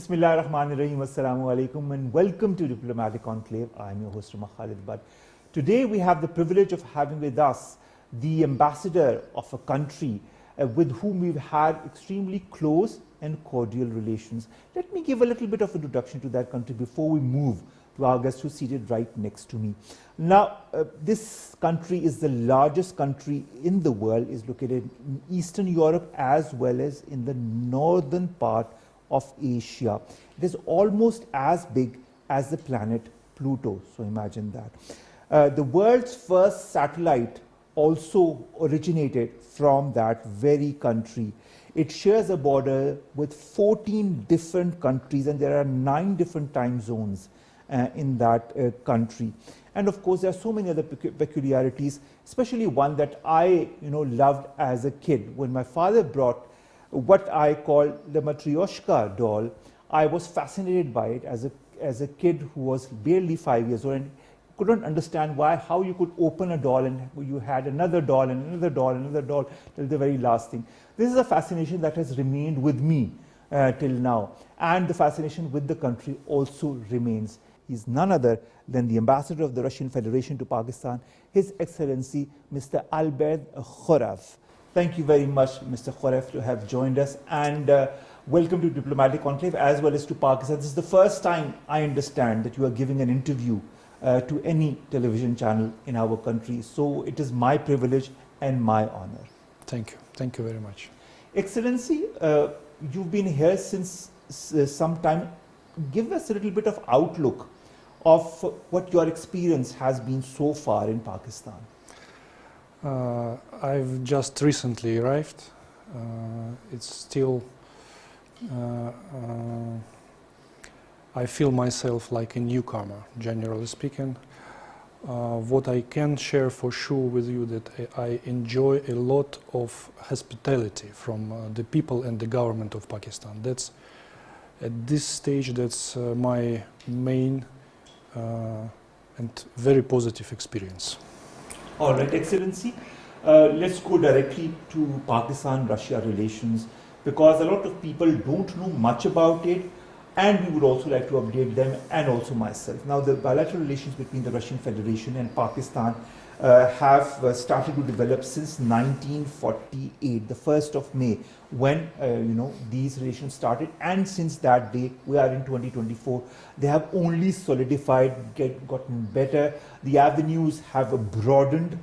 Bismillah ar-Rahman ar-Rahim, Assalamu alaikum, and welcome to Diplomatic Enclave. I'm your host, Khalid. But today we have the privilege of having with us the ambassador of a country with whom we've had extremely close and cordial relations. Let me give a little bit of introduction to that country before we move to our guest who's seated right next to me. Now, this country is the largest country in the world, is located in Eastern Europe as well as in the northern part of Asia. It is almost as big as the planet Pluto, so imagine that. The world's first satellite also originated from that very country. It shares a border with 14 different countries, and there are 9 different time zones in that country. And of course, there are so many other peculiarities, especially one that I loved as a kid. When my father brought what I call the Matryoshka doll, I was fascinated by it as a kid who was barely 5 years old and couldn't understand how you could open a doll and you had another doll and another doll and another doll till the very last thing. This is a fascination that has remained with me till now, and the fascination with the country also remains. He's none other than the ambassador of the Russian Federation to Pakistan, His Excellency Mr. Albert Khorev. Thank you very much, Mr. Khorev, to have joined us, and welcome to Diplomatic Enclave as well as to Pakistan. This is the first time I understand that you are giving an interview to any television channel in our country. So it is my privilege and my honor. Thank you. Thank you very much. Excellency, you've been here since some time. Give us a little bit of outlook of what your experience has been so far in Pakistan. I've just recently arrived. It's still, I feel myself like a newcomer, generally speaking. What I can share for sure with you that I enjoy a lot of hospitality from the people and the government of Pakistan. That's at this stage, that's my main and very positive experience. All right, Excellency, let's go directly to Pakistan-Russia relations, because a lot of people don't know much about it, and we would also like to update them and also myself. Now, the bilateral relations between the Russian Federation and Pakistan have started to develop since 1948, the 1st of May, when these relations started, and since that day, we are in 2024, they have only solidified, gotten better, the avenues have broadened.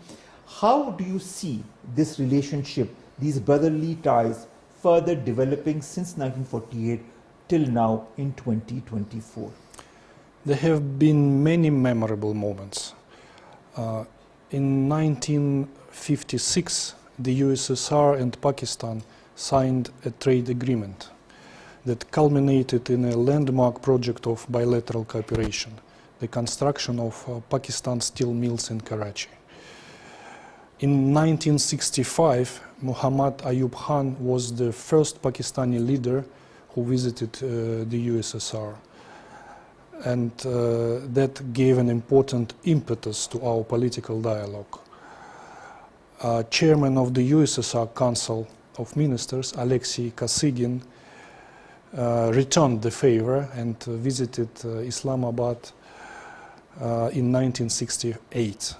How do you see this relationship, these brotherly ties, further developing since 1948 till now in 2024? There have been many memorable moments. In 1956, the USSR and Pakistan signed a trade agreement that culminated in a landmark project of bilateral cooperation, the construction of Pakistan steel mills in Karachi. In 1965, Muhammad Ayub Khan was the first Pakistani leader who visited the USSR. And that gave an important impetus to our political dialogue. Chairman of the USSR Council of Ministers, Alexei Kosygin, returned the favor and visited Islamabad in 1968.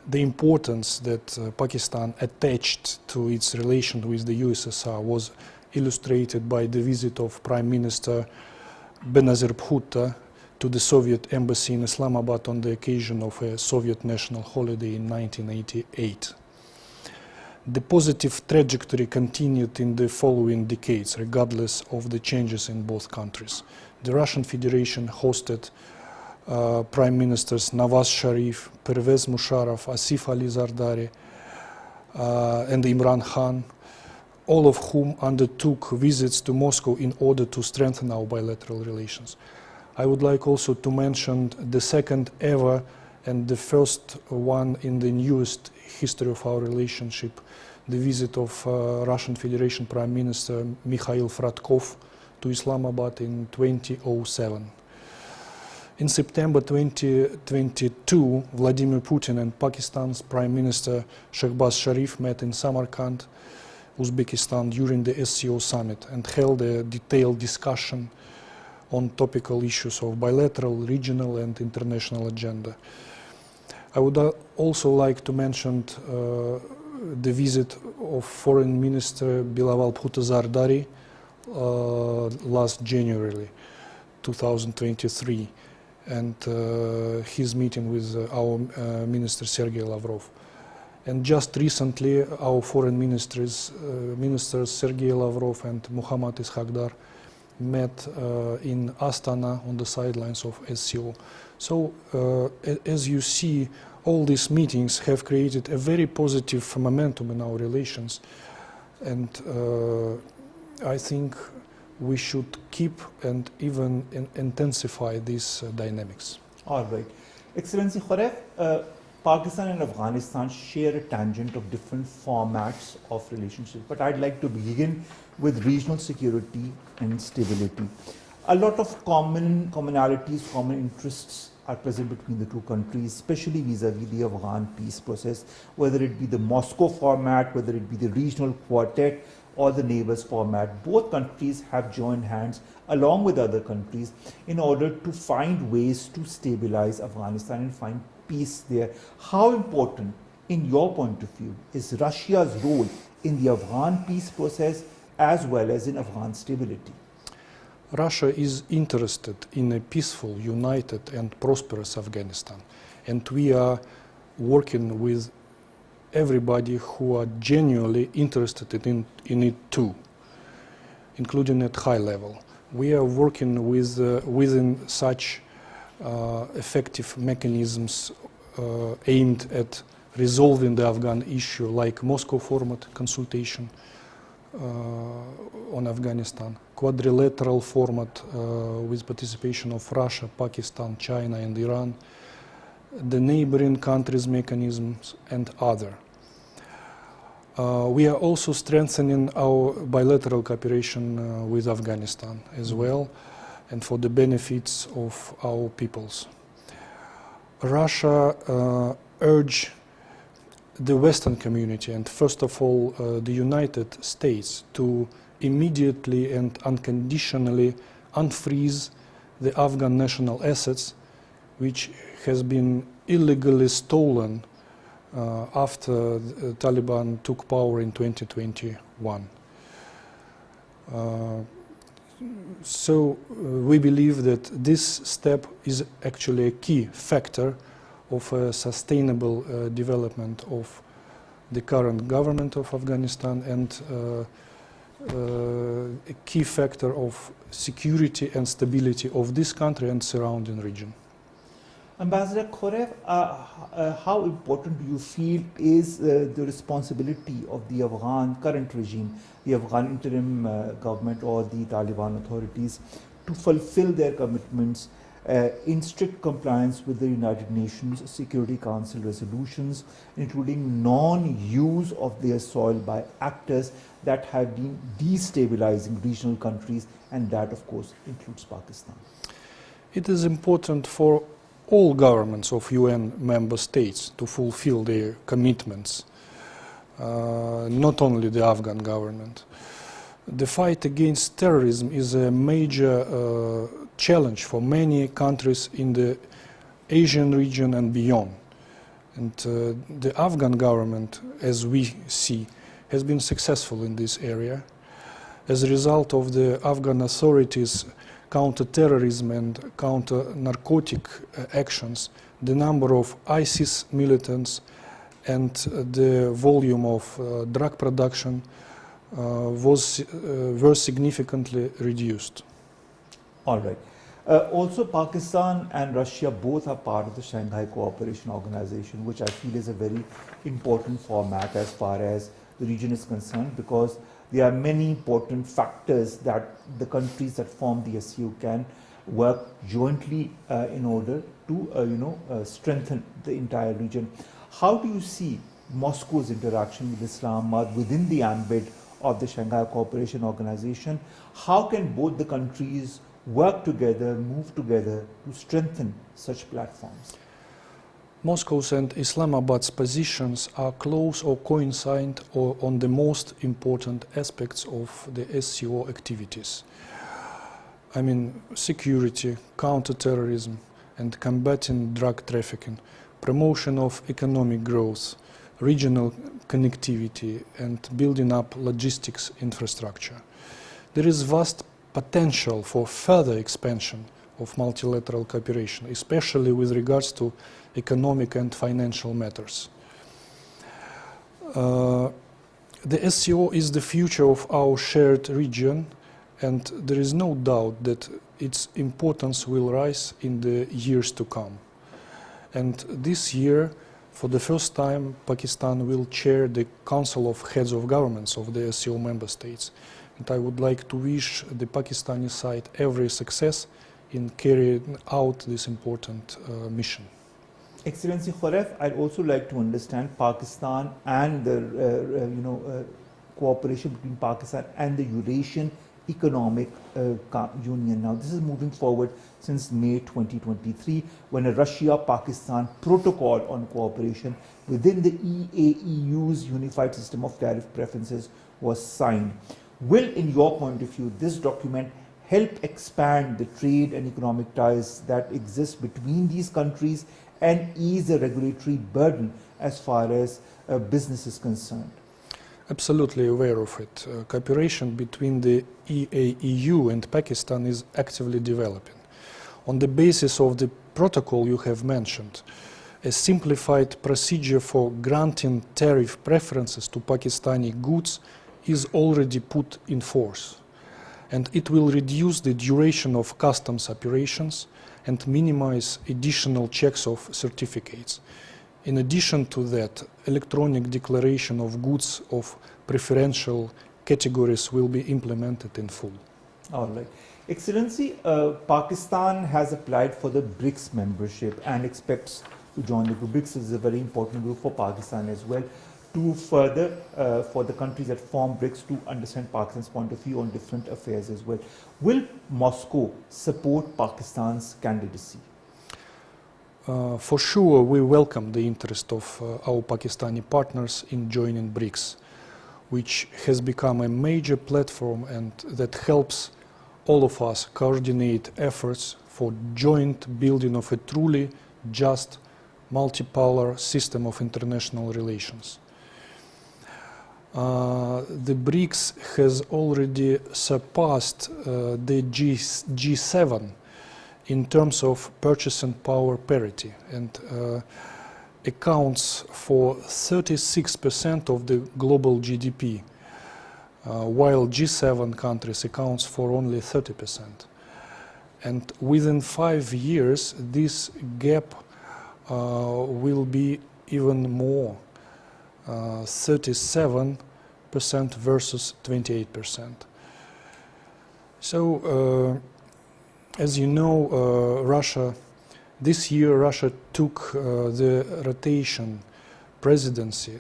The importance that Pakistan attached to its relation with the USSR was illustrated by the visit of Prime Minister Benazir Bhutto to the Soviet embassy in Islamabad on the occasion of a Soviet national holiday in 1988. The positive trajectory continued in the following decades, regardless of the changes in both countries. The Russian Federation hosted Prime Ministers Nawaz Sharif, Pervez Musharraf, Asif Ali Zardari, and Imran Khan, all of whom undertook visits to Moscow in order to strengthen our bilateral relations. I would like also to mention the second ever and the first one in the newest history of our relationship, the visit of Russian Federation Prime Minister Mikhail Fratkov to Islamabad in 2007. In September 2022, Vladimir Putin and Pakistan's Prime Minister Shehbaz Sharif met in Samarkand. Uzbekistan during the SCO summit and held a detailed discussion on topical issues of bilateral, regional and international agenda. I would also like to mention the visit of Foreign Minister Bilawal Bhutto-Zardari last January 2023 and his meeting with our Minister Sergei Lavrov. And just recently our foreign ministers Sergei Lavrov and Muhammad Ishaqdar met in Astana on the sidelines of SCO. So as you see, all these meetings have created a very positive momentum in our relations, and I think we should keep and even intensify these dynamics. All right. Excellency Khorev, Pakistan and Afghanistan share a tangent of different formats of relationships, but I'd like to begin with regional security and stability. A lot of commonalities, common interests are present between the two countries, especially vis-a-vis the Afghan peace process, whether it be the Moscow format, whether it be the regional quartet or the neighbors format. Both countries have joined hands along with other countries in order to find ways to stabilize Afghanistan and find peace there. How important, in your point of view, is Russia's role in the Afghan peace process as well as in Afghan stability? Russia is interested in a peaceful, united and prosperous Afghanistan, and we are working with everybody who are genuinely interested in it too, including at high level. We are working with within such effective mechanisms aimed at resolving the Afghan issue, like Moscow format consultation on Afghanistan, quadrilateral format with participation of Russia, Pakistan, China and Iran, the neighboring countries mechanisms and other. We are also strengthening our bilateral cooperation with Afghanistan as well, and for the benefits of our peoples. Russia urged the Western community and first of all the United States to immediately and unconditionally unfreeze the Afghan national assets which has been illegally stolen after the Taliban took power in 2021. So we believe that this step is actually a key factor of a sustainable development of the current government of Afghanistan and a key factor of security and stability of this country and surrounding region. Ambassador Khorev, how important do you feel is the responsibility of the Afghan current regime, the Afghan interim government or the Taliban authorities to fulfill their commitments in strict compliance with the United Nations Security Council resolutions, including non-use of their soil by actors that have been destabilizing regional countries, and that of course includes Pakistan? It is important for all governments of UN member states to fulfill their commitments, not only the Afghan government. The fight against terrorism is a major challenge for many countries in the Asian region and beyond. And the Afghan government, as we see, has been successful in this area. As a result of the Afghan authorities' counter-terrorism and counter-narcotic actions, the number of ISIS militants and the volume of drug production were significantly reduced. All right. Also, Pakistan and Russia both are part of the Shanghai Cooperation Organization, which I feel is a very important format as far as the region is concerned, because there are many important factors that the countries that form the SCO can work jointly in order to strengthen the entire region. How do you see Moscow's interaction with Islamabad within the ambit of the Shanghai Cooperation Organization? How can both the countries work together, move together to strengthen such platforms? Moscow's and Islamabad's positions are close or coincide on the most important aspects of the SCO activities. I mean, security, counterterrorism, and combating drug trafficking, promotion of economic growth, regional connectivity, and building up logistics infrastructure. There is vast potential for further expansion of multilateral cooperation, especially with regards to economic and financial matters. The SCO is the future of our shared region, and there is no doubt that its importance will rise in the years to come. And this year, for the first time, Pakistan will chair the Council of Heads of Governments of the SCO member states. And I would like to wish the Pakistani side every success in carrying out this important mission. Excellency Khorev, I'd also like to understand Pakistan and the cooperation between Pakistan and the Eurasian Economic Union. Now, this is moving forward since May 2023, when a Russia-Pakistan protocol on cooperation within the EAEU's unified system of tariff preferences was signed. Will, in your point of view, this document help expand the trade and economic ties that exist between these countries and ease the regulatory burden as far as business is concerned? Absolutely aware of it. Cooperation between the EAEU and Pakistan is actively developing. On the basis of the protocol you have mentioned, a simplified procedure for granting tariff preferences to Pakistani goods is already put in force, and it will reduce the duration of customs operations and minimize additional checks of certificates. In addition to that, electronic declaration of goods of preferential categories will be implemented in full. All right. Excellency, Pakistan has applied for the BRICS membership and expects to join the group. BRICS is a very important group for Pakistan as well, to further for the countries that form BRICS to understand Pakistan's point of view on different affairs as well. Will Moscow support Pakistan's candidacy? For sure, we welcome the interest of our Pakistani partners in joining BRICS, which has become a major platform and that helps all of us coordinate efforts for joint building of a truly just multipolar system of international relations. The BRICS has already surpassed the G7 in terms of purchasing power parity and accounts for 36% of the global GDP, while G7 countries accounts for only 30%. And within 5 years, this gap will be even more, 37% versus 28%. So, as you know, this year Russia took the rotating presidency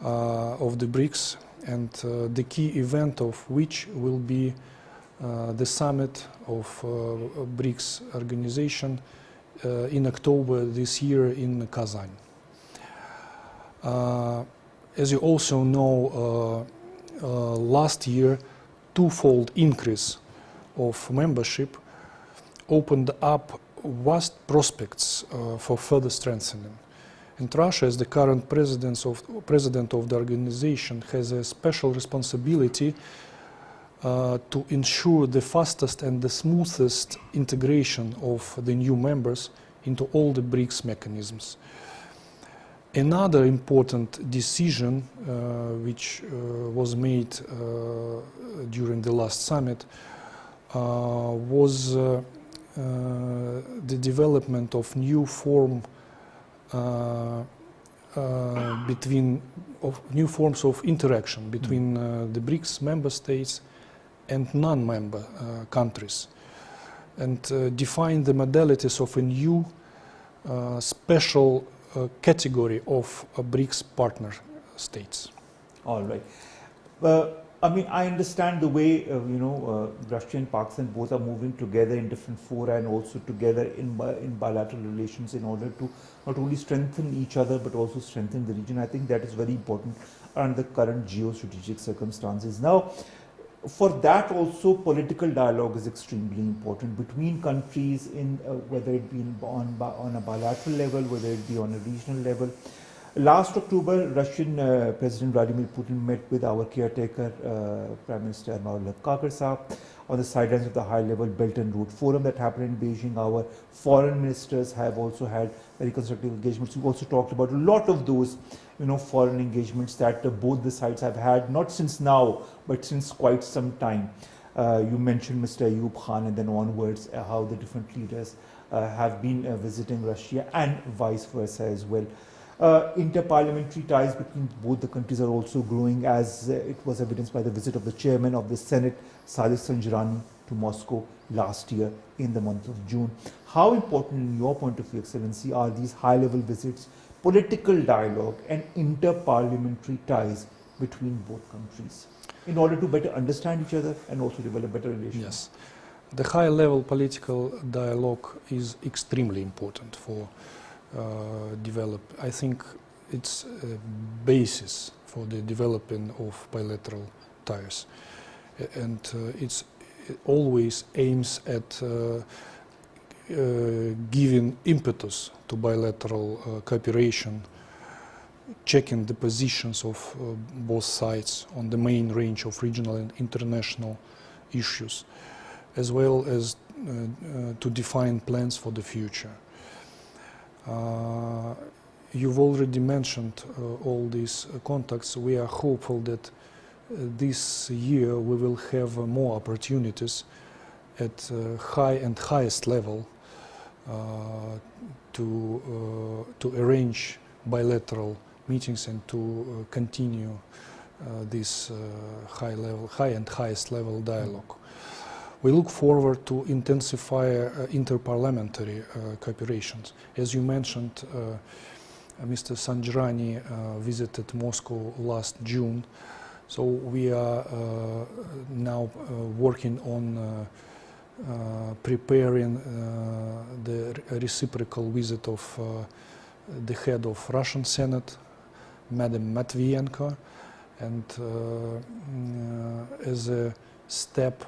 of the BRICS, and the key event of which will be the summit of BRICS organization in October this year in Kazan. As you also know, last year, twofold increase of membership opened up vast prospects for further strengthening. And Russia, as the current president of the organization, has a special responsibility to ensure the fastest and the smoothest integration of the new members into all the BRICS mechanisms. Another important decision which was made during the last summit was the development of new forms of interaction between the BRICS member states and non-member countries, and define the modalities of a new special category of BRICS partner states. All right. I mean, I understand the way, Russia and Pakistan both are moving together in different fora and also together in bilateral relations in order to not only strengthen each other but also strengthen the region. I think that is very important under the current geostrategic circumstances. Now, for that also political dialogue is extremely important between countries in whether it be on a bilateral level, whether it be on a regional level. Last October, Russian President Vladimir Putin met with our caretaker Prime Minister Maulana Kakar Saab on the sidelines of the high-level Belt and Road Forum that happened in Beijing. Our foreign ministers have also had very constructive engagements. We've also talked about a lot of those, foreign engagements that both the sides have had, not since now, but since quite some time. You mentioned Mr. Ayub Khan and then onwards how the different leaders have been visiting Russia and vice versa as well. Inter-parliamentary ties between both the countries are also growing, as it was evidenced by the visit of the chairman of the Senate, Salih Sanjrani, to Moscow last year in the month of June. How important, in your point of view, Excellency, are these high-level visits, political dialogue and inter-parliamentary ties between both countries in order to better understand each other and also develop better relations? Yes. The high-level political dialogue is extremely important for I think it's a basis for the development of bilateral ties, and it always aims at giving impetus to bilateral cooperation, checking the positions of both sides on the main range of regional and international issues, as well as to define plans for the future. You've already mentioned all these contacts. We are hopeful that this year we will have more opportunities at high and highest level to arrange bilateral meetings and to continue this high and highest level dialogue. We look forward to intensify interparliamentary cooperations. As you mentioned, Mr. Sanjrani visited Moscow last June, so we are now working on preparing the reciprocal visit of the head of Russian Senate, Madam Matvienko, and as a step,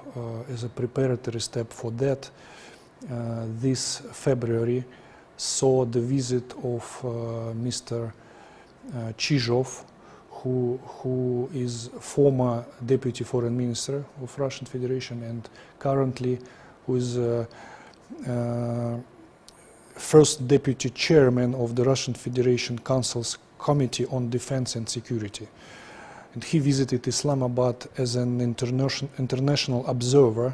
as a preparatory step for that, this February saw the visit of Mr. Chizhov, who is former Deputy Foreign Minister of Russian Federation and currently who is first Deputy Chairman of the Russian Federation Council's Committee on Defense and Security. And he visited Islamabad as an international observer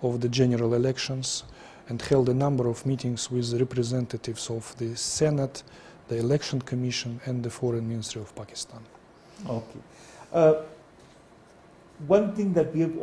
of the general elections and held a number of meetings with representatives of the Senate, the Election Commission and the Foreign Ministry of Pakistan. Okay. One thing that we have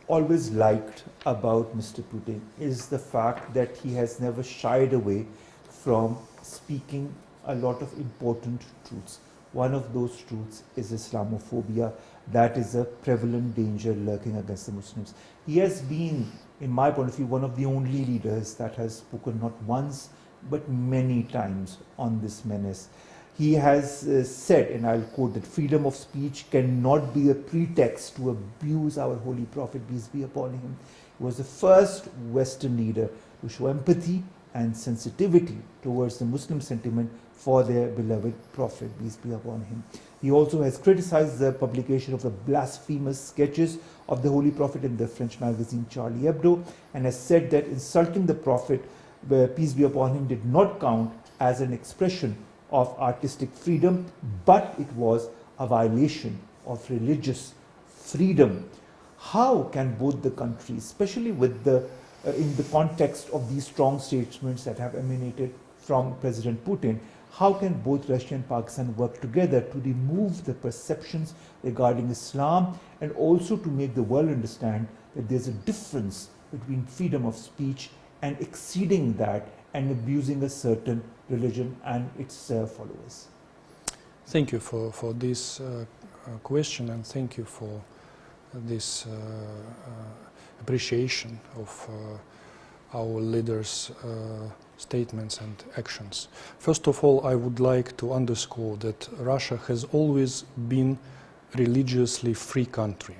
always liked about Mr. Putin is the fact that he has never shied away from speaking a lot of important truths. One of those truths is Islamophobia. That is a prevalent danger lurking against the Muslims. He has been, in my point of view, one of the only leaders that has spoken not once but many times on this menace. He has said, and I'll quote, that freedom of speech cannot be a pretext to abuse our Holy Prophet, peace be upon him. He was the first Western leader to show empathy and sensitivity towards the Muslim sentiment for their beloved Prophet, peace be upon him. He also has criticized the publication of the blasphemous sketches of the Holy Prophet in the French magazine Charlie Hebdo, and has said that insulting the Prophet, peace be upon him, did not count as an expression of artistic freedom, but it was a violation of religious freedom. How can both the countries, especially with in the context of these strong statements that have emanated from President Putin, how can both Russia and Pakistan work together to remove the perceptions regarding Islam and also to make the world understand that there's a difference between freedom of speech and exceeding that and abusing a certain religion and its followers? Thank you for this question, and thank you for this appreciation of our leaders' statements and actions. First of all, I would like to underscore that Russia has always been a religiously free country,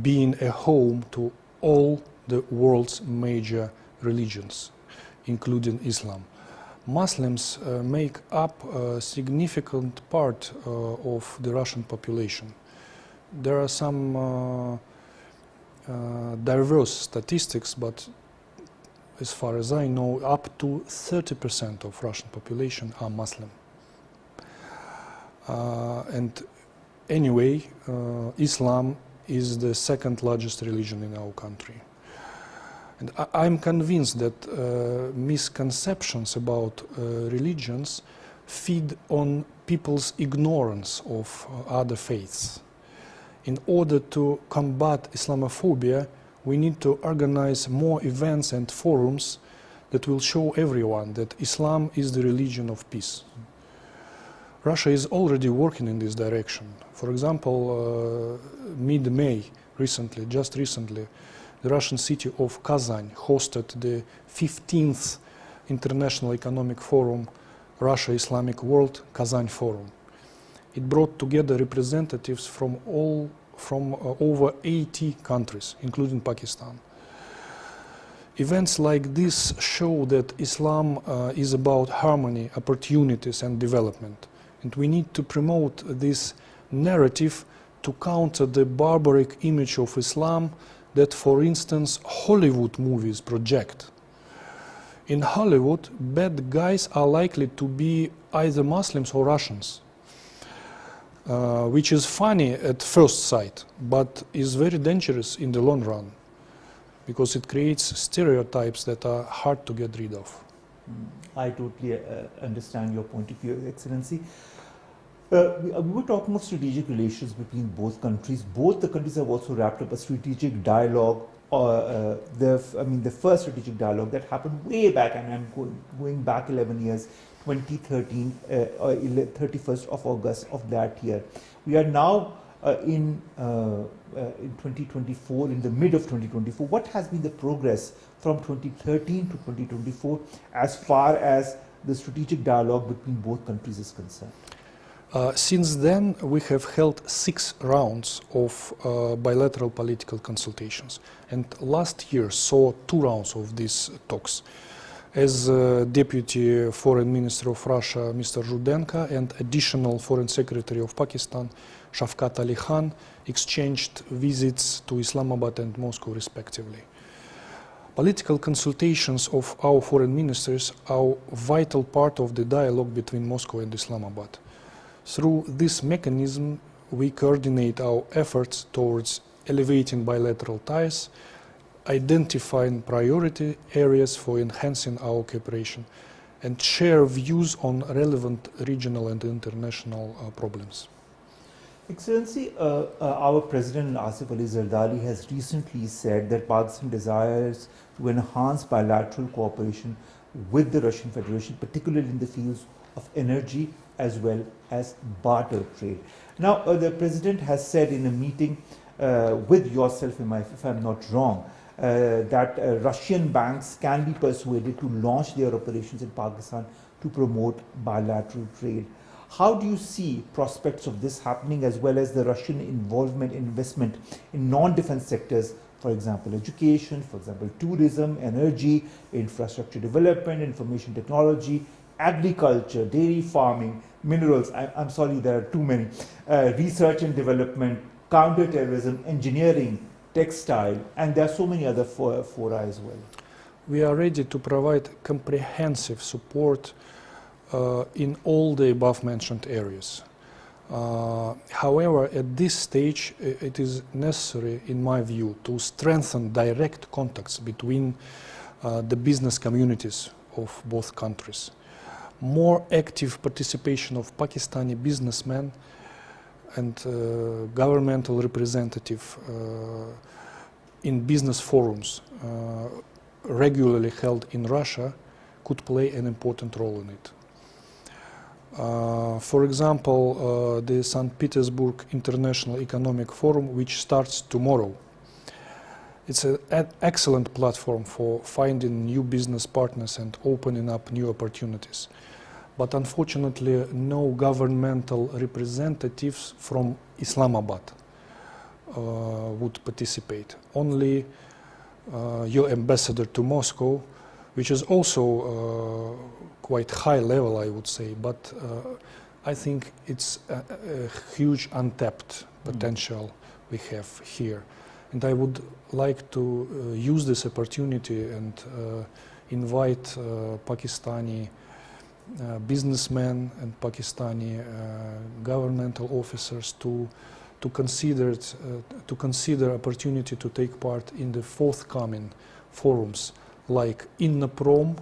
being a home to all the world's major religions, including Islam. Muslims make up a significant part of the Russian population. There are some diverse statistics, but as far as I know, up to 30% of Russian population are Muslim. And anyway, Islam is the second largest religion in our country. And I'm convinced that misconceptions about religions feed on people's ignorance of other faiths. In order to combat Islamophobia, we need to organize more events and forums that will show everyone that Islam is the religion of peace. Russia is already working in this direction. For example, mid-May, just recently, the Russian city of Kazan hosted the 15th International Economic Forum, Russia Islamic World Kazan Forum. It brought together representatives from over 80 countries, including Pakistan. Events like this show that Islam is about harmony, opportunities, and development. And we need to promote this narrative to counter the barbaric image of Islam that, for instance, Hollywood movies project. In Hollywood, bad guys are likely to be either Muslims or Russians, which is funny at first sight, but is very dangerous in the long run, because it creates stereotypes that are hard to get rid of. I totally understand your point of view, Excellency. We were talking of strategic relations between both countries. Both the countries have also wrapped up a strategic dialogue, the first strategic dialogue that happened way back, and I'm going back 11 years, 2013, 31st of August of that year. We are now in 2024, in the mid of 2024. What has been the progress from 2013 to 2024 as far as the strategic dialogue between both countries is concerned? Since then, we have held 6 rounds of bilateral political consultations, and last year saw 2 rounds of these talks. As Deputy Foreign Minister of Russia, Mr. Rudenko, and Additional Foreign Secretary of Pakistan, Shavkat Ali Khan, exchanged visits to Islamabad and Moscow respectively. Political consultations of our foreign ministers are a vital part of the dialogue between Moscow and Islamabad. Through this mechanism, we coordinate our efforts towards elevating bilateral ties, identifying priority areas for enhancing our cooperation, and share views on relevant regional and international problems. Excellency, our President Asif Ali Zardari has recently said that Pakistan desires to enhance bilateral cooperation with the Russian Federation, particularly in the fields of energy as well as barter trade. Now, the President has said in a meeting with yourself, if I'm not wrong, that Russian banks can be persuaded to launch their operations in Pakistan to promote bilateral trade. How do you see prospects of this happening, as well as the Russian involvement, investment in non-defense sectors, for example, education, for example, tourism, energy, infrastructure development, information technology, agriculture, dairy farming, minerals, I'm sorry, there are too many, research and development, counterterrorism, engineering, textile, and there are so many other fora as well? We are ready to provide comprehensive support in all the above-mentioned areas. However, at this stage, it is necessary, in my view, to strengthen direct contacts between the business communities of both countries. More active participation of Pakistani businessmen and governmental representatives in business forums regularly held in Russia could play an important role in it. For example, the St. Petersburg International Economic Forum, which starts tomorrow. It's an excellent platform for finding new business partners and opening up new opportunities. But unfortunately, no governmental representatives from Islamabad would participate. Only your ambassador to Moscow, which is also quite high level, I would say, but I think it's a huge untapped potential we have here. And I would like to use this opportunity and invite Pakistani businessmen and Pakistani governmental officers to consider opportunity to take part in the forthcoming forums like Innoprom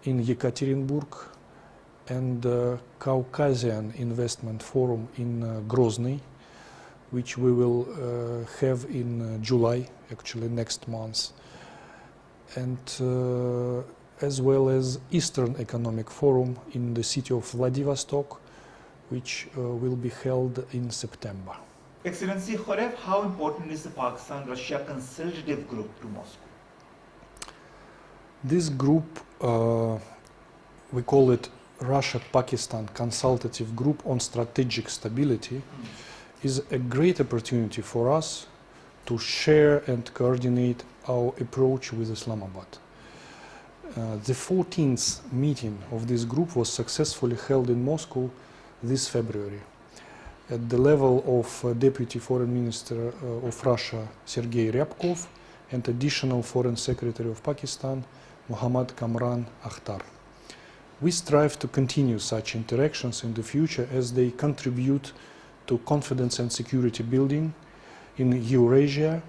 in Yekaterinburg and Caucasian Investment Forum in Grozny, which we will have in July, actually next month, and as well as Eastern Economic Forum in the city of Vladivostok, which will be held in September. Excellency Khorev, how important is the Pakistan-Russia consultative group to Moscow? This group, we call it Russia-Pakistan Consultative Group on Strategic Stability, is a great opportunity for us to share and coordinate our approach with Islamabad. The 14th meeting of this group was successfully held in Moscow this February at the level of Deputy Foreign Minister of Russia Sergei Ryabkov and Additional Foreign Secretary of Pakistan Muhammad Kamran Akhtar. We strive to continue such interactions in the future as they contribute to confidence and security building in Eurasia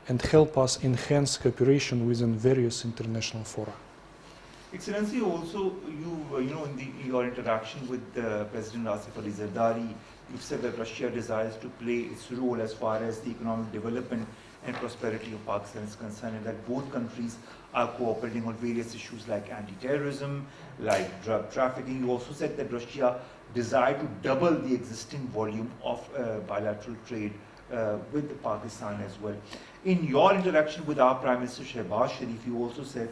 and help us enhance cooperation within various international fora. Excellency, also in your interaction with President Asif Ali Zardari, you've said that Russia desires to play its role as far as the economic development and prosperity of Pakistan is concerned, and that both countries are cooperating on various issues like anti-terrorism, like drug trafficking. You also said that Russia desired to double the existing volume of bilateral trade with Pakistan as well. In your interaction with our Prime Minister Shehbaz Sharif, you also said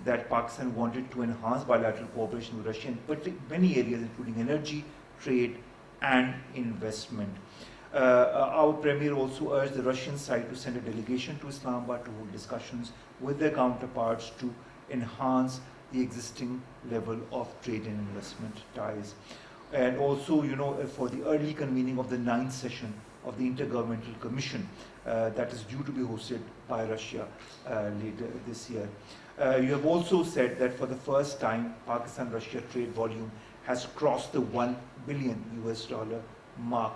that Pakistan wanted to enhance bilateral cooperation with Russia in many areas, including energy, trade, and investment. Our Premier also urged the Russian side to send a delegation to Islamabad to hold discussions with their counterparts to enhance the existing level of trade and investment ties. And also, for the early convening of the 9th session of the Intergovernmental Commission that is due to be hosted by Russia later this year. You have also said that for the first time, Pakistan-Russia trade volume has crossed the $1 billion mark.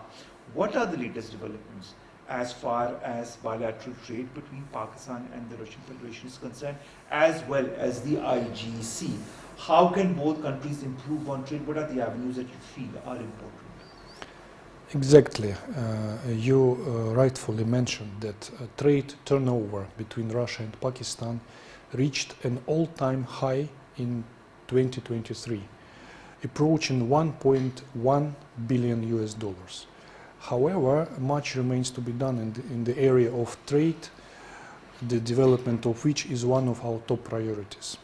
What are the latest developments as far as bilateral trade between Pakistan and the Russian Federation is concerned, as well as the IGC? How can both countries improve on trade? What are the avenues that you feel are important? Exactly. You rightfully mentioned that trade turnover between Russia and Pakistan reached an all-time high in 2023, approaching $1.1 billion. However, much remains to be done in the area of trade, the development of which is one of our top priorities.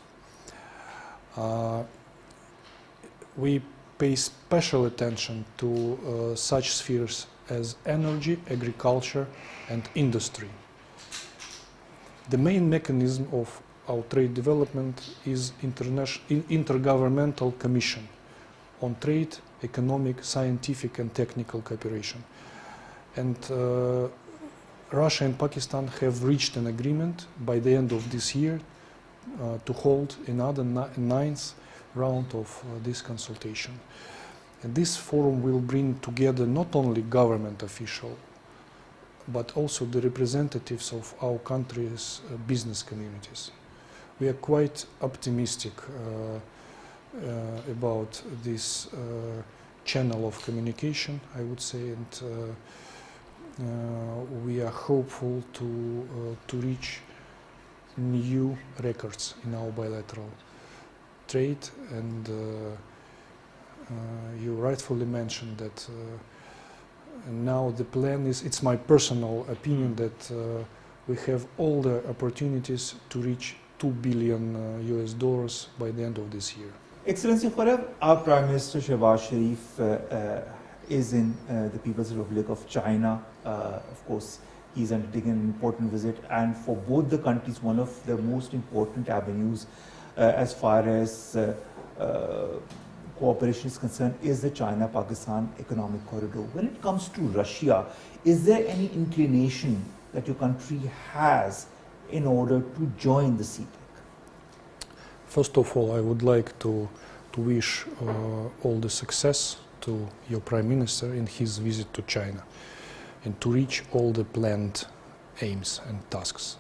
We pay special attention to such spheres as energy, agriculture, and industry. The main mechanism of our trade development is Intergovernmental Commission on Trade, Economic, Scientific, and Technical Cooperation. And Russia and Pakistan have reached an agreement by the end of this year to hold another 9th round of this consultation. And this forum will bring together not only government officials, but also the representatives of our country's business communities. We are quite optimistic about this channel of communication, I would say, and we are hopeful to reach new records in our bilateral trade, and you rightfully mentioned that now the plan is, it's my personal opinion that we have all the opportunities to reach $2 billion US dollars by the end of this year. Excellency Khorev, our Prime Minister Shehbaz Sharif is in the People's Republic of China. Of course, he's undertaken an important visit, and for both the countries, one of the most important avenues as far as cooperation is concerned is the China-Pakistan economic corridor. When it comes to Russia, is there any inclination that your country has in order to join the CPEC? First of all, I would like to wish all the success to your Prime Minister in his visit to China and to reach all the planned aims and tasks.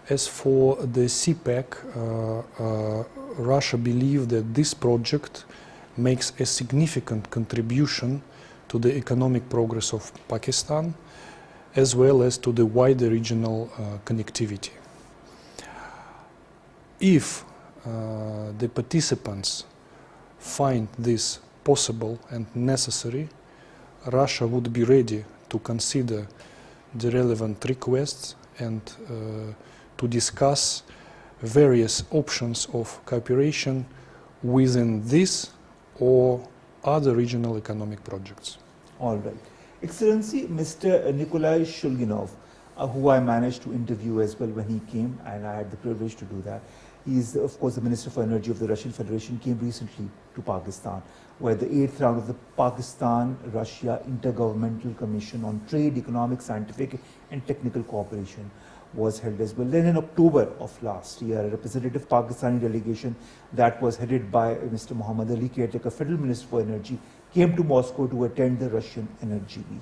As for the CPEC, Russia believes that this project makes a significant contribution to the economic progress of Pakistan as well as to the wider regional connectivity. If the participants find this possible and necessary, Russia would be ready to consider the relevant requests and to discuss various options of cooperation within this or other regional economic projects. All right. Excellency, Mr. Nikolai Shulginov, who I managed to interview as well when he came, and I had the privilege to do that. He is, of course, the Minister for Energy of the Russian Federation, came recently to Pakistan, where the 8th round of the Pakistan-Russia Intergovernmental Commission on Trade, Economic, Scientific and Technical Cooperation was held as well. Then in October of last year, a representative Pakistani delegation that was headed by Mr. Muhammad Ali, caretaker Federal Minister for Energy, came to Moscow to attend the Russian Energy Week.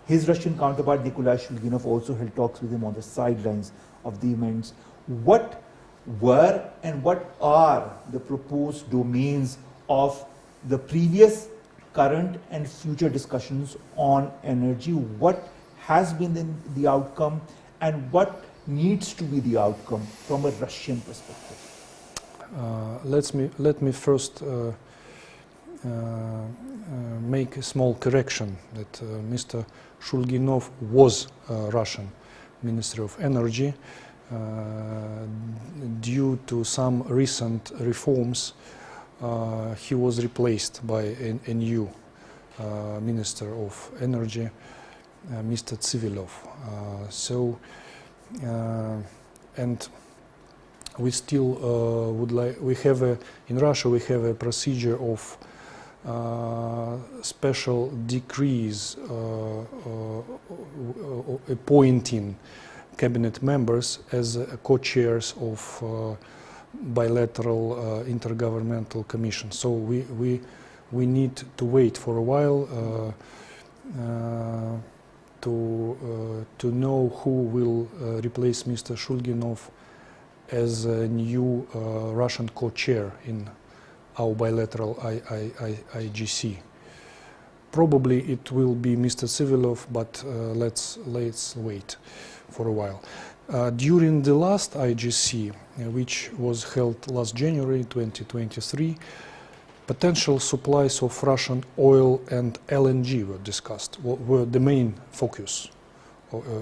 His Russian counterpart, Nikolai Shulginov, also held talks with him on the sidelines of the events. What were and what are the proposed domains of the previous, current and future discussions on energy? What has been the outcome and what needs to be the outcome from a Russian perspective? Let me first make a small correction that Mr. Shulginov was Russian Minister of Energy. Due to some recent reforms, he was replaced by a new Minister of Energy, Mr. Tsivilov. And we still would like, in Russia we have a procedure of special decrees appointing cabinet members as co-chairs of bilateral intergovernmental commission. So we need to wait for a while to know who will replace Mr. Shulginov as a new Russian co-chair in our bilateral IGC. Probably it will be Mr. Tsivilov, but let's wait for a while. During the last IGC, which was held last January 2023, potential supplies of Russian oil and LNG were discussed, were the main focus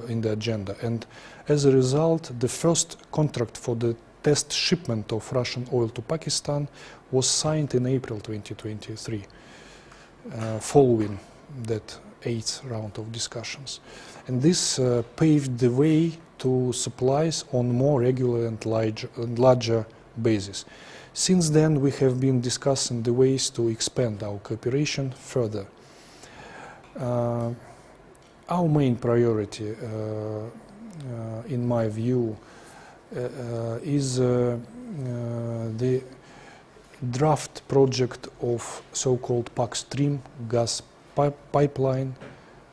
in the agenda. And as a result, the first contract for the test shipment of Russian oil to Pakistan was signed in April 2023, following that 8th round of discussions. And this paved the way to supplies on more regular and larger basis. Since then, we have been discussing the ways to expand our cooperation further. Our main priority, in my view, is the draft project of so-called Pak Stream gas pipeline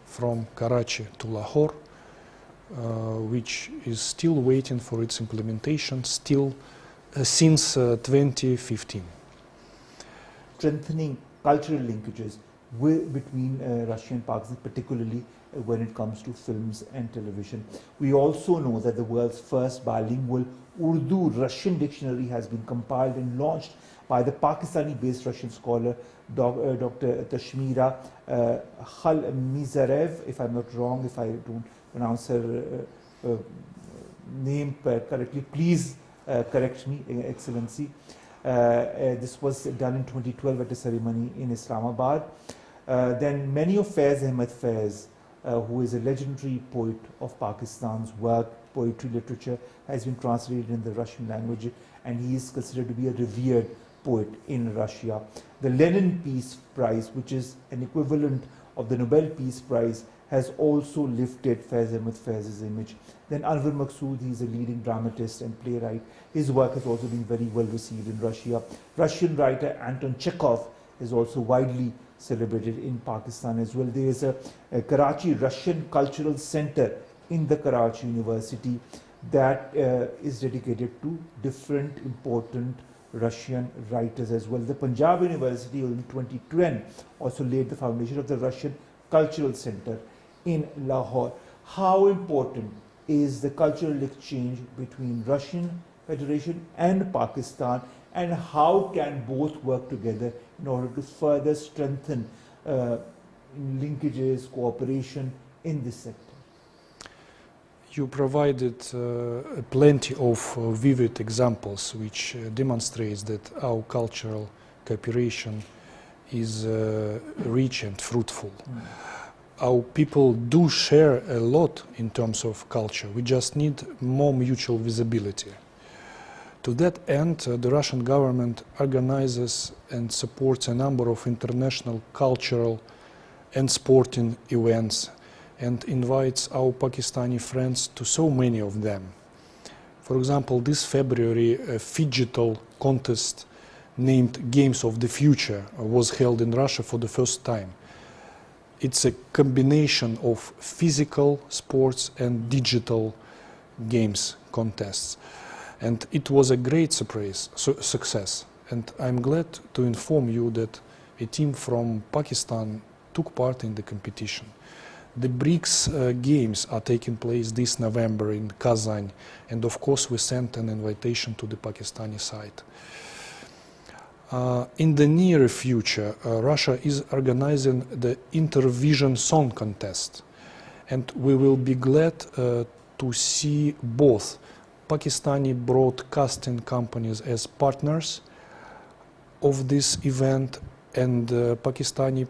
from Karachi to Lahore, which is still waiting for its implementation since 2015. Strengthening cultural linkages between Russia and Pakistan, particularly when it comes to films and television. We also know that the world's first bilingual Urdu-Russian dictionary has been compiled and launched by the Pakistani-based Russian scholar Dr. Tashmira Khalmizarev. If I'm not wrong, if I don't pronounce her name correctly, please correct me, Excellency. This was done in 2012 at a ceremony in Islamabad. Then many of Faiz Ahmed Faiz, who is a legendary poet of Pakistan's work, poetry, literature, has been translated in the Russian language, and he is considered to be a revered poet in Russia. The Lenin Peace Prize, which is an equivalent of the Nobel Peace Prize, has also lifted Faiz Ahmed Faiz's image. Then Anwar Maqsood, he is a leading dramatist and playwright. His work has also been very well received in Russia. Russian writer Anton Chekhov is also widely celebrated in Pakistan as well. There is a Karachi Russian Cultural Center in the Karachi University that is dedicated to different important Russian writers as well. The Punjab University in 2010 also laid the foundation of the Russian Cultural Center in Lahore. How important is the cultural exchange between Russian Federation and Pakistan, and how can both work together in order to further strengthen linkages, cooperation in this sector? You provided plenty of vivid examples which demonstrates that our cultural cooperation is rich and fruitful. Our people do share a lot in terms of culture. We just need more mutual visibility. To that end, the Russian government organizes and supports a number of international cultural and sporting events and invites our Pakistani friends to so many of them. For example, this February, a phygital contest named Games of the Future was held in Russia for the first time. It's a combination of physical sports and digital games contests. And it was a great success. And I'm glad to inform you that a team from Pakistan took part in the competition. The BRICS Games are taking place this November in Kazan, and of course we sent an invitation to the Pakistani side. In the near future, Russia is organizing the Intervision Song Contest, and we will be glad to see both Pakistani broadcasting companies as partners of this event and Pakistani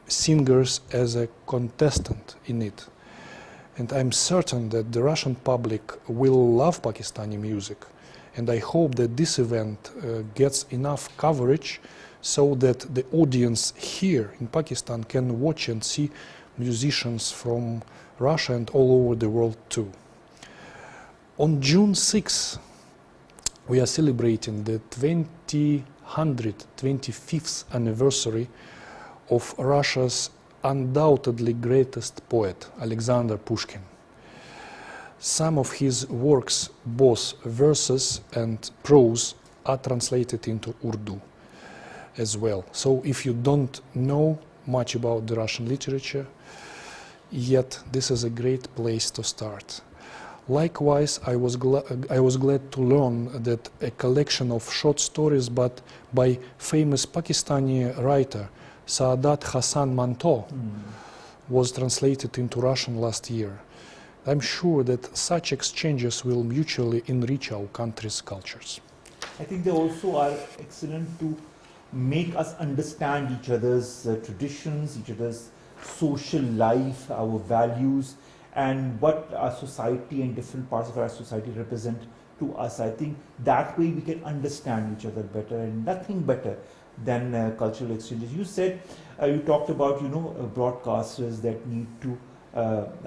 singers as a contestant in it. And I'm certain that the Russian public will love Pakistani music. And I hope that this event gets enough coverage so that the audience here in Pakistan can watch and see musicians from Russia and all over the world too. On June 6, we are celebrating the 25th anniversary of Russia's undoubtedly greatest poet, Alexander Pushkin. Some of his works, both verses and prose, are translated into Urdu as well. So if you don't know much about the Russian literature, yet this is a great place to start. Likewise, I was glad to learn that a collection of short stories but by famous Pakistani writer Saadat Hassan Manto was translated into Russian last year. I'm sure that such exchanges will mutually enrich our country's cultures. I think they also are excellent to make us understand each other's traditions, each other's social life, our values, and what our society and different parts of our society represent to us. I think that way we can understand each other better, and nothing better than cultural exchanges. You said, you talked about, broadcasters that need to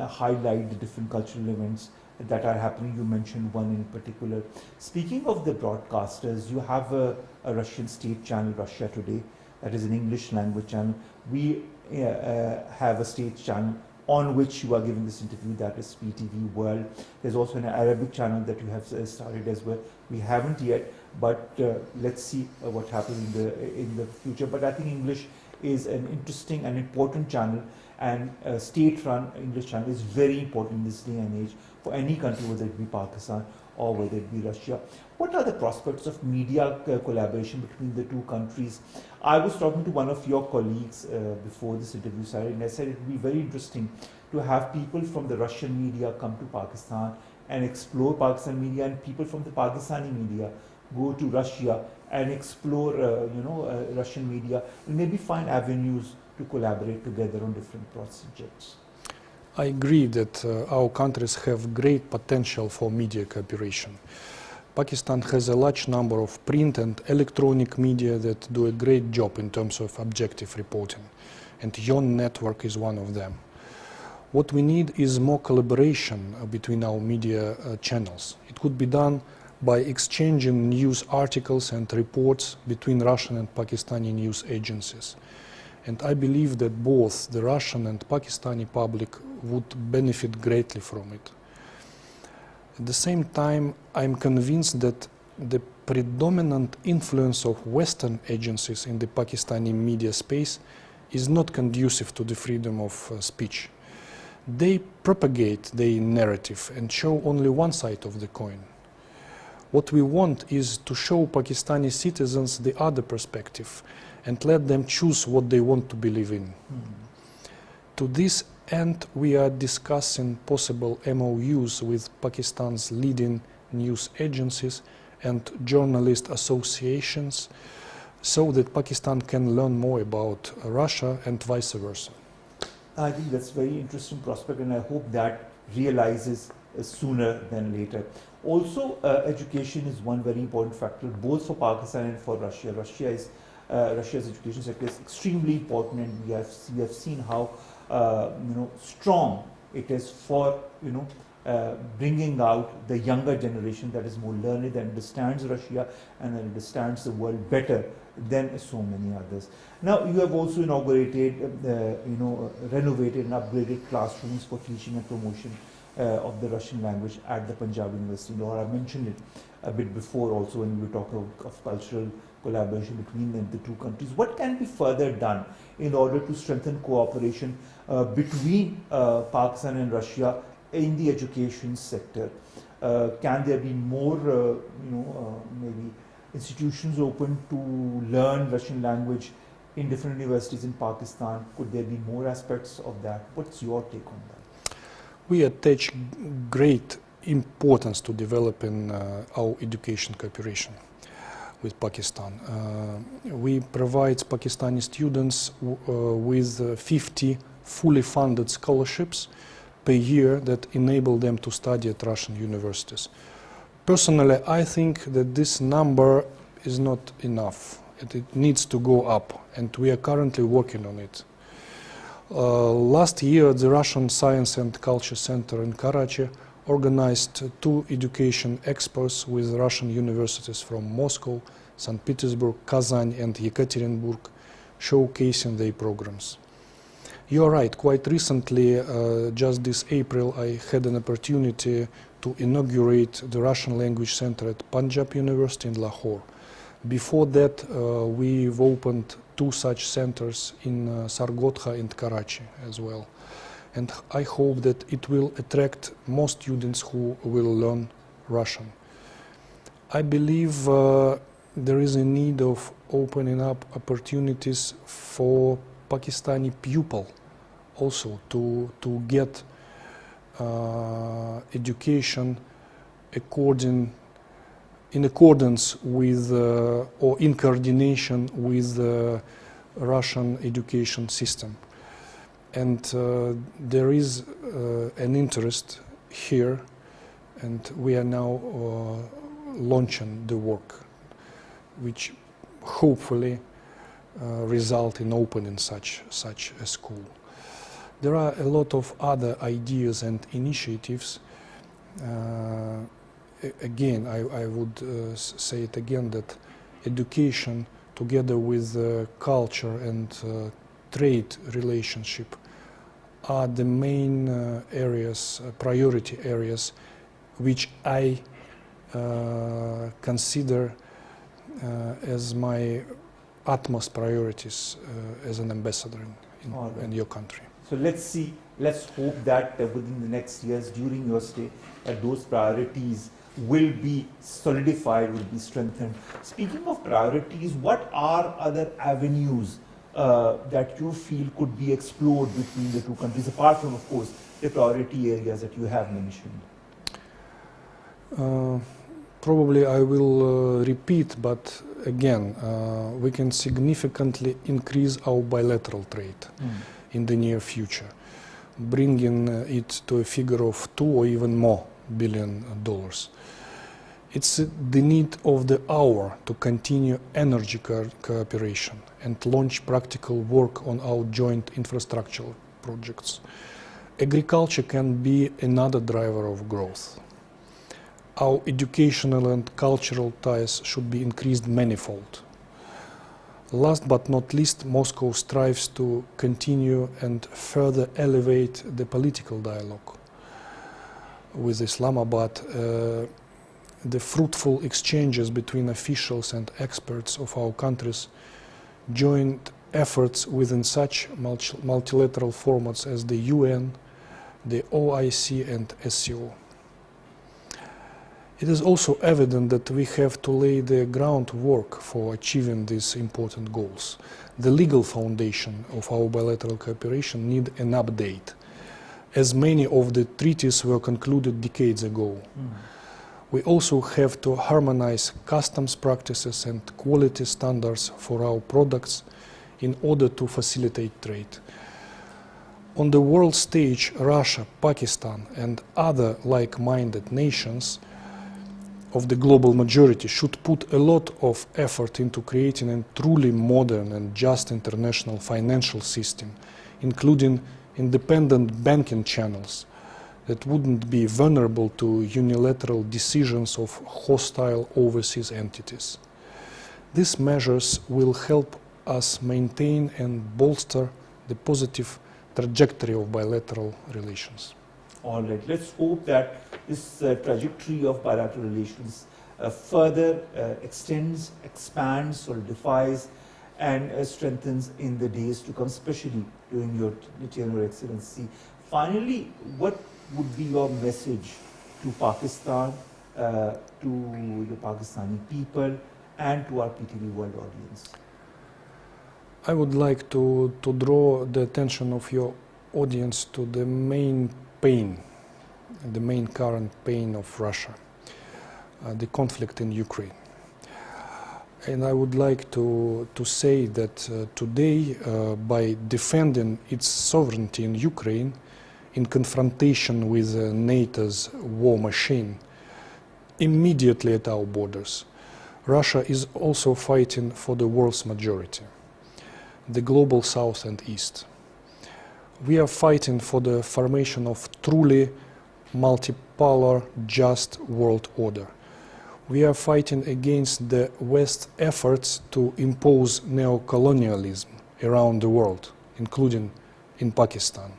highlight the different cultural events that are happening. You mentioned one in particular. Speaking of the broadcasters, you have a Russian state channel, Russia Today, that is an English language channel. We have a state channel on which you are giving this interview, that is PTV World. There's also an Arabic channel that you have started as well. We haven't yet, but let's see what happens in the future. But I think English is an interesting and important channel, and state-run English channel is very important in this day and age for any country, whether it be Pakistan or whether it be Russia. What are the prospects of media collaboration between the two countries? I was talking to one of your colleagues before this interview started, and I said it would be very interesting to have people from the Russian media come to Pakistan and explore Pakistan media, and people from the Pakistani media go to Russia and explore Russian media, and maybe find avenues to collaborate together on different projects. I agree that our countries have great potential for media cooperation. Pakistan has a large number of print and electronic media that do a great job in terms of objective reporting, and your network is one of them. What we need is more collaboration between our media channels. It could be done by exchanging news articles and reports between Russian and Pakistani news agencies. And I believe that both the Russian and Pakistani public would benefit greatly from it. At the same time, I'm convinced that the predominant influence of Western agencies in the Pakistani media space is not conducive to the freedom of speech. They propagate their narrative and show only one side of the coin. What we want is to show Pakistani citizens the other perspective and let them choose what they want to believe in. To this end, we are discussing possible MOUs with Pakistan's leading news agencies and journalist associations so that Pakistan can learn more about Russia and vice versa. I think that's a very interesting prospect, and I hope that realizes sooner than later. Also, education is one very important factor, both for Pakistan and for Russia. Russia's education sector is extremely important, and we have seen how strong it is for bringing out the younger generation that is more learned, that understands Russia and that understands the world better than so many others. Now, you have also inaugurated, renovated and upgraded classrooms for teaching and promotion of the Russian language at the Punjab University. I mentioned it a bit before also when we were talking of cultural collaboration between the two countries. What can be further done in order to strengthen cooperation between Pakistan and Russia in the education sector? Can there be more, maybe institutions open to learn Russian language in different universities in Pakistan? Could there be more aspects of that? What's your take on that? We attach great importance to developing our education cooperation with Pakistan. We provide Pakistani students with 50 fully funded scholarships per year that enable them to study at Russian universities. Personally, I think that this number is not enough. It needs to go up, and we are currently working on it. Last year, the Russian Science and Culture Center in Karachi organized 2 education expos with Russian universities from Moscow, St. Petersburg, Kazan and Yekaterinburg, showcasing their programs. You're right, quite recently, just this April, I had an opportunity to inaugurate the Russian Language Center at Punjab University in Lahore. Before that, we've opened 2 such centers in Sargodha and Karachi as well. And I hope that it will attract more students who will learn Russian. I believe there is a need of opening up opportunities for Pakistani pupil also to get education in accordance with or in coordination with the Russian education system. And there is an interest here, and we are now launching the work, which hopefully result in opening such a school. There are a lot of other ideas and initiatives. Again, I would say it again that education together with culture and trade relationship are the main areas, priority areas, which I consider as my utmost priorities as an ambassador All right. in your country. So let's see, let's hope that within the next years during your stay, that those priorities will be solidified, will be strengthened. Speaking of priorities, what are other avenues that you feel could be explored between the two countries, apart from, of course, the priority areas that you have mentioned? Probably I will repeat, but again, we can significantly increase our bilateral trade in the near future, bringing it to a figure of $2 or even more billion. It's the need of the hour to continue energy cooperation and launch practical work on our joint infrastructural projects. Agriculture can be another driver of growth. Our educational and cultural ties should be increased manifold. Last but not least, Moscow strives to continue and further elevate the political dialogue with Islamabad. The fruitful exchanges between officials and experts of our countries, joint efforts within such multilateral formats as the UN, the OIC and SCO. It is also evident that we have to lay the groundwork for achieving these important goals. The legal foundation of our bilateral cooperation needs an update, as many of the treaties were concluded decades ago. We also have to harmonize customs practices and quality standards for our products in order to facilitate trade. On the world stage, Russia, Pakistan, and other like-minded nations of the global majority should put a lot of effort into creating a truly modern and just international financial system, including independent banking channels that wouldn't be vulnerable to unilateral decisions of hostile overseas entities. These measures will help us maintain and bolster the positive trajectory of bilateral relations. All right, let's hope that this trajectory of bilateral relations further extends, expands, solidifies, and strengthens in the days to come, especially during your tenure, Excellency. Finally, what would be your message to Pakistan, to the Pakistani people, and to our PTV World audience? I would like to draw the attention of your audience to the main pain, the main current pain of Russia, the conflict in Ukraine. And I would like to say that today, by defending its sovereignty in Ukraine, in confrontation with NATO's war machine, immediately at our borders, Russia is also fighting for the world's majority, the global South and East. We are fighting for the formation of truly multipolar, just world order. We are fighting against the West's efforts to impose neocolonialism around the world, including in Pakistan.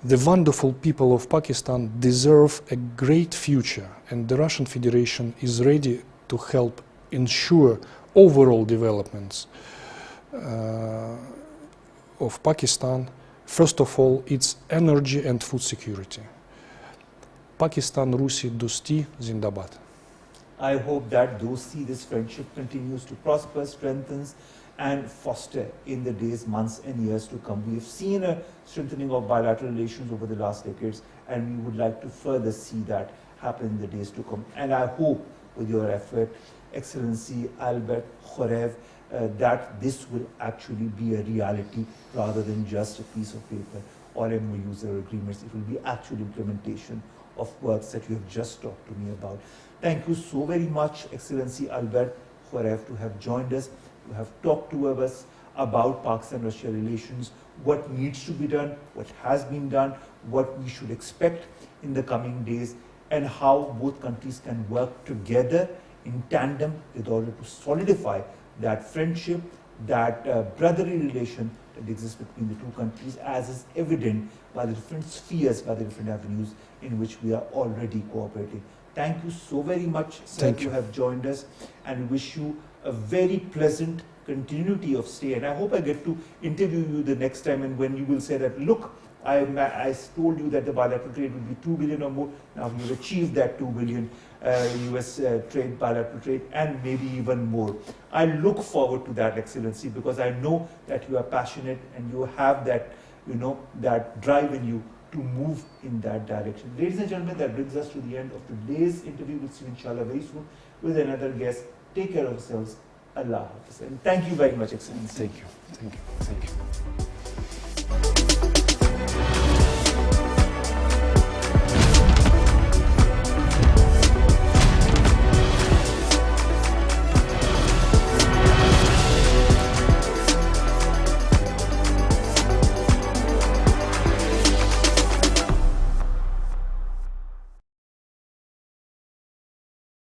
The wonderful people of Pakistan deserve a great future, and the Russian Federation is ready to help ensure overall developments of Pakistan. First of all, its energy and food security. Pakistan, Rusi, Dosti, Zindabad. I hope that Dosti, this friendship, continues to prosper, strengthens, and foster in the days, months, and years to come. We have seen a strengthening of bilateral relations over the last decades, and we would like to further see that happen in the days to come. And I hope, with your effort, Excellency Albert Khorev, that this will actually be a reality rather than just a piece of paper or MOUs or agreements. It will be actual implementation of works that you have just talked to me about. Thank you so very much, Excellency Albert Khorev, to have joined us, to have talked to us about Pakistan-Russia relations, what needs to be done, what has been done, what we should expect in the coming days, and how both countries can work together in tandem in order to solidify that friendship, that brotherly relation that exists between the two countries, as is evident by the different spheres, by the different avenues in which we are already cooperating. Thank you so very much, sir, to have joined us, and wish you a very pleasant continuity of stay. And I hope I get to interview you the next time, and when you will say that, look, I told you that the bilateral trade would be 2 billion or more. Now you've achieved that 2 billion US trade, bilateral trade, and maybe even more. I look forward to that, Excellency, because I know that you are passionate and you have that, that drive in you to move in that direction. Ladies and gentlemen, that brings us to the end of today's interview. We'll see you inshallah very soon with another guest. Take care of yourselves. Allah Hafiz. And thank you very much, Excellency. Thank you. Thank you. Thank you.